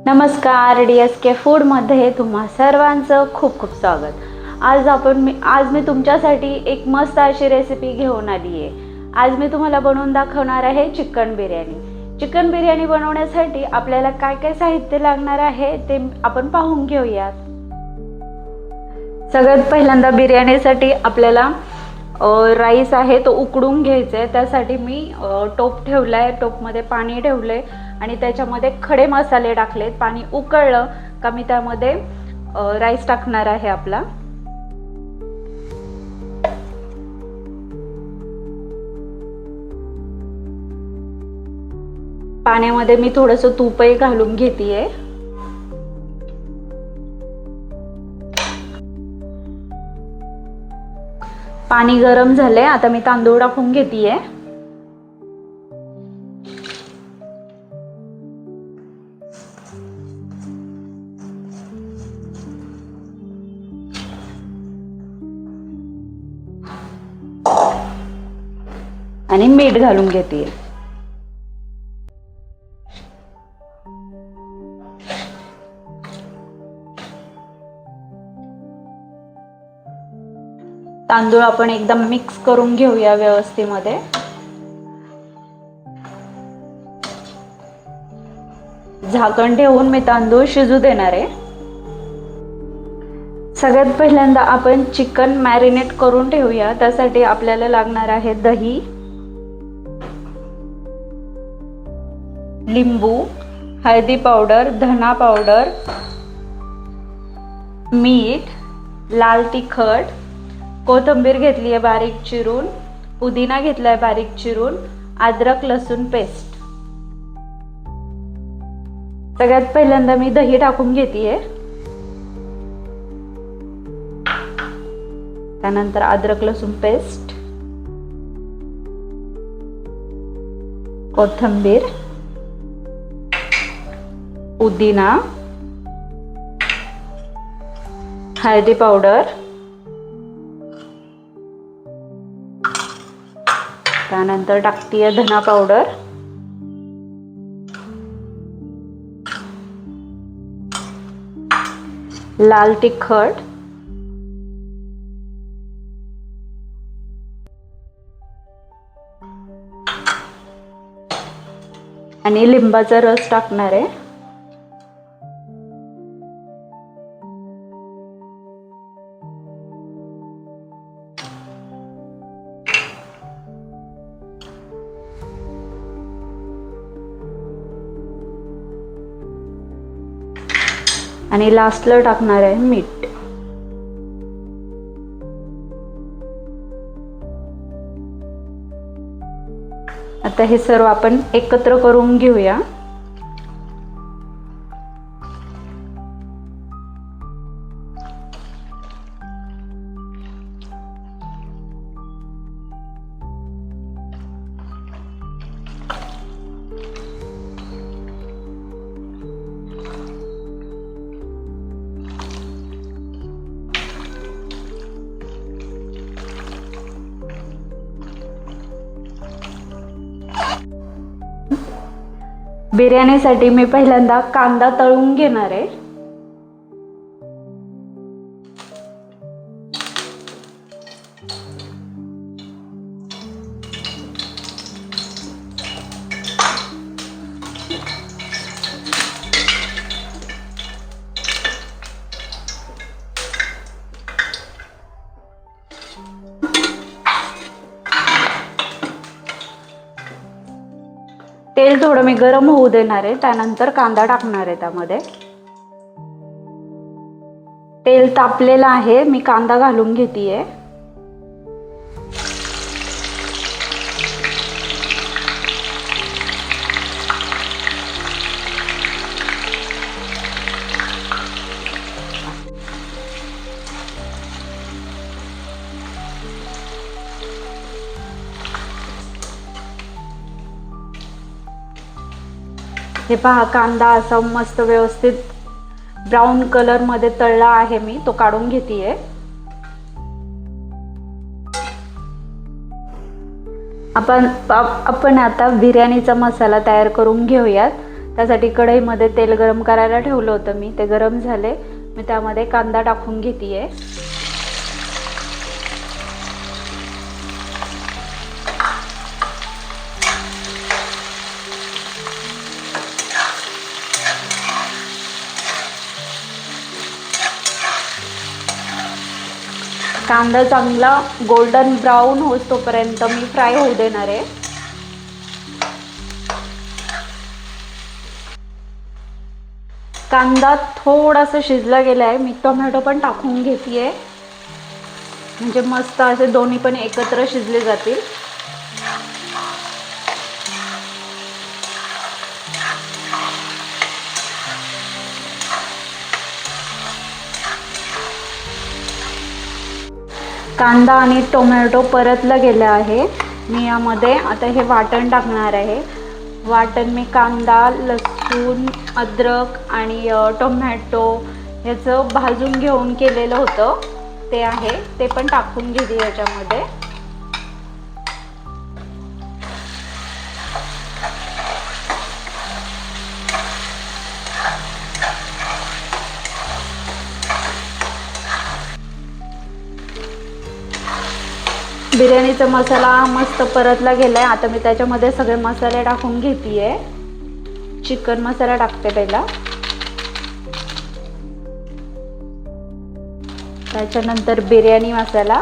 नमस्कार, DSK फूडमध्ये तुम्हा सर्वांचं खूप खूप स्वागत। आज मी तुमच्यासाठी एक मस्त अशी रेसिपी घेऊन आली आहे। आज मी तुम्हाला बनवून दाखवणार आहे चिकन बिर्याणी। चिकन बिर्याणी बनवण्यासाठी आपल्याला काय काय साहित्य लागणार आहे ते आपण पाहून घेऊयात। सगळ्यात पहिल्यांदा बिर्याणीसाठी आपल्याला राईस आहे तो उकडून घ्यायचा आहे। त्यासाठी मी टोप ठेवलाय, टोपमध्ये पाणी ठेवले आणि त्याच्यामध्ये खडे मसाले टाकलेत। पाणी उकळलं का मी त्यामध्ये राईस टाकणार आहे आपला। पाण्यामध्ये मी थोडंसं तूपही घालून घेतेय। पाणी गरम झाले, आता मी तांदूळ टाकून घेतेय। आणि मीठ घालून घेतेय। तांदूळ आपण एकदम मिक्स करून घेऊया व्यवस्थितमध्ये। झाकण ठेवून मी तांदूळ शिजू देणार आहे। सगळ्यात पहिल्यांदा आपण चिकन मॅरिनेट करून ठेवूया। त्यासाठी आपल्याला लागणार आहे दही, लिंबू, हळदी पावडर, धना पावडर, मीठ, लाल तिखट, कोथिंबीर घेतली आहे बारीक चिरून, पुदिना घेतलाय बारीक चिरून, अद्रक लसूण पेस्ट। सगळ्यात पहिल्यांदा मी दही टाकून घेतेय, त्यानंतर अद्रक लसूण पेस्ट, कोथिंबीर, पुदिना, हळदी पावडर, त्यानंतर टाकतीये धना पावडर, लाल तिखट, आणि लिंबाचा रस टाकणार आहे। आणि लास्टला टाकणार आहे मीठ। आता हे सर्व आपण एकत्र करून घेऊया। बिर्याणीसाठी मी पहिल्यांदा कांदा तळून घेणार आहे। तेल थोडं मी गरम होऊ देणार आहे, त्यानंतर कांदा टाकणार आहे त्यामध्ये। तेल तापलेलं आहे, मी कांदा घालून घेतेय। हे पहा, कांदा असा मस्त व्यवस्थित ब्राऊन कलर मध्ये तळला आहे, मी तो काढून घेतेय। आपण आता बिर्याणीचा मसाला तयार करून घेऊयात। त्यासाठी कढईमध्ये तेल गरम करायला ठेवलं होतं मी, ते गरम झाले. मी त्यामध्ये कांदा टाकून घेते. कांदा चांगला गोल्डन ब्राऊन होईस्तोपर्यंत मी फ्राय होऊ देणार आहे. कांदा थोडासा शिजला गेला आहे. मी टोमॅटो पण टाकून घेते, म्हणजे मस्त असे दोन्ही पण एकत्र शिजले जातील. कांदा आणि टोमॅटो परतला गेला आहे. मी यामध्ये आता हे वाटण टाकणार आहे. वाटण मी कांदा, लसूण, अद्रक आणि टोमॅटो ह्याचं भाजून घेऊन केलेलं होतं, ते आहे. ते पण टाकून घेते याच्यामध्ये. बिर्याणीचा मसाला मस्त परतला गेलाय. आता मी त्याच्यामध्ये सगळे मसाले टाकून घेते. चिकन मसाला टाकते पहिला, त्याच्यानंतर बिर्याणी मसाला,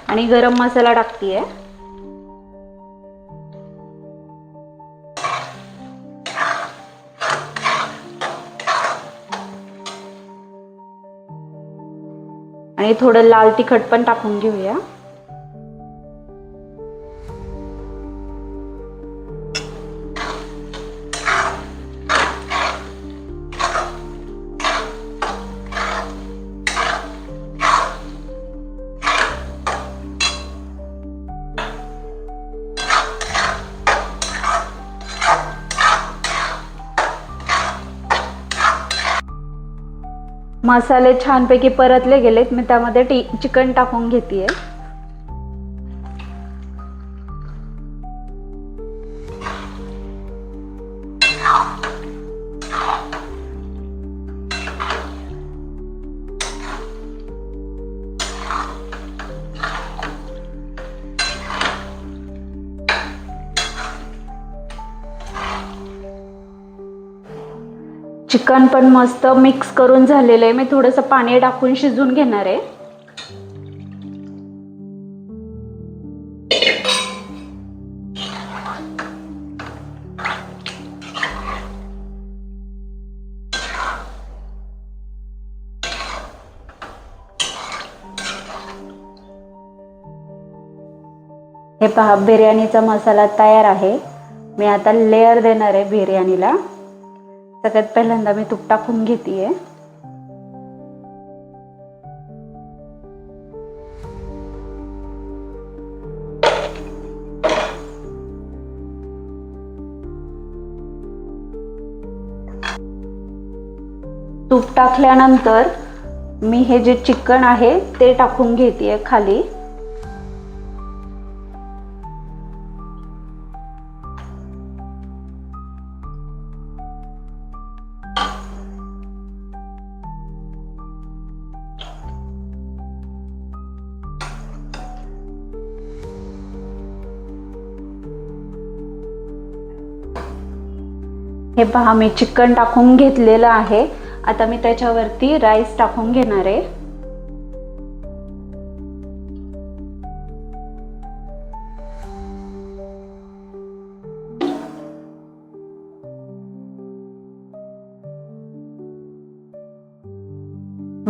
आणि गरम मसाला टाकते. आणि थोडं लाल तिखट पण टाकून घेऊया. मसाले छानपैकी परतले गेलेत. मी त्यामध्ये चिकन टाकून घेते. चिकन पण मस्त मिक्स करून झालेलं आहे. मी थोडंसं पाणी टाकून शिजवून घेणार आहे. हे पहा, बिर्याणीचा मसाला तयार आहे. मी आता लेअर देणार आहे बिर्याणीला. सगळ्यात पहिल्यांदा मी तूप टाकून घेते. तूप टाकल्यानंतर मी हे जे चिकन आहे ते टाकून घेते खाली. हे पहा, मी चिकन टाकून घेतलेलं आहे. आता मी त्याच्यावरती राईस टाकून घेणार आहे.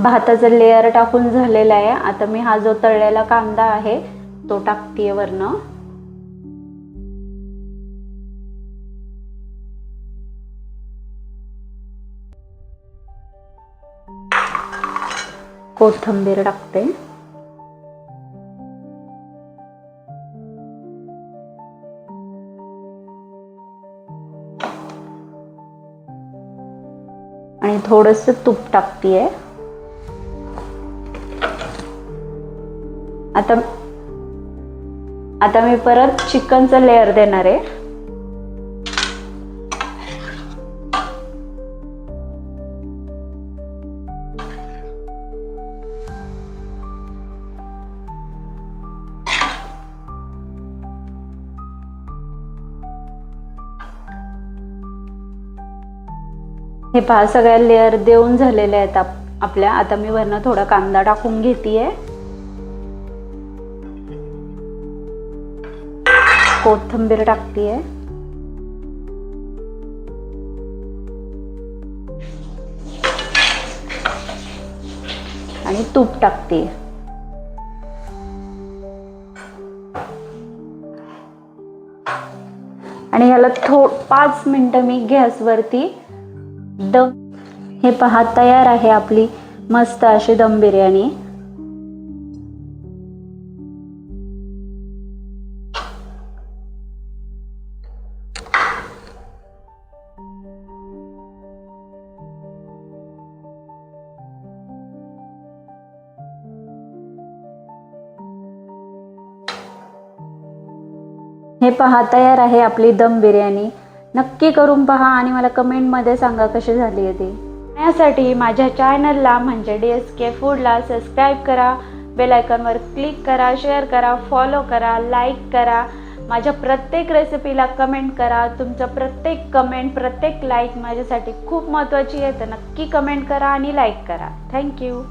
भाताचा लेअर टाकून झालेला आहे. आता मी हा जो तळलेला कांदा आहे तो टाकते वरनं. कोथिंबीर टाकते. आणि थोडंसं तूप टाकतेय. आता मी परत चिकनचं लेअर देणार आहे. हे पहा सगळ्या लेअर देऊन झालेले आहेत आपल्या. आता मी वरनं थोडा कांदा टाकून घेतेय. कोथिंबीर टाकतेय. आणि तूप टाकतेय. आणि ह्याला 5 मिनिटं मी गॅसवरती हे पहा तयार आहे आपली मस्त अशी दम बिर्याणी. हे पहा तयार आहे आपली दम बिर्याणी. नक्की करून पहा आणि मला कमेंटमध्ये सांगा कशी झाली आहे ती. यासाठी माझ्या चॅनलला म्हणजे DSK फूडला सबस्क्राईब करा, बेल आयकॉनवर क्लिक करा, शेअर करा, फॉलो करा, लाईक करा. माझ्या प्रत्येक रेसिपीला कमेंट करा. तुमचं प्रत्येक कमेंट, प्रत्येक लाईक माझ्यासाठी खूप महत्त्वाची आहे. तर नक्की कमेंट करा आणि लाईक करा. थँक्यू.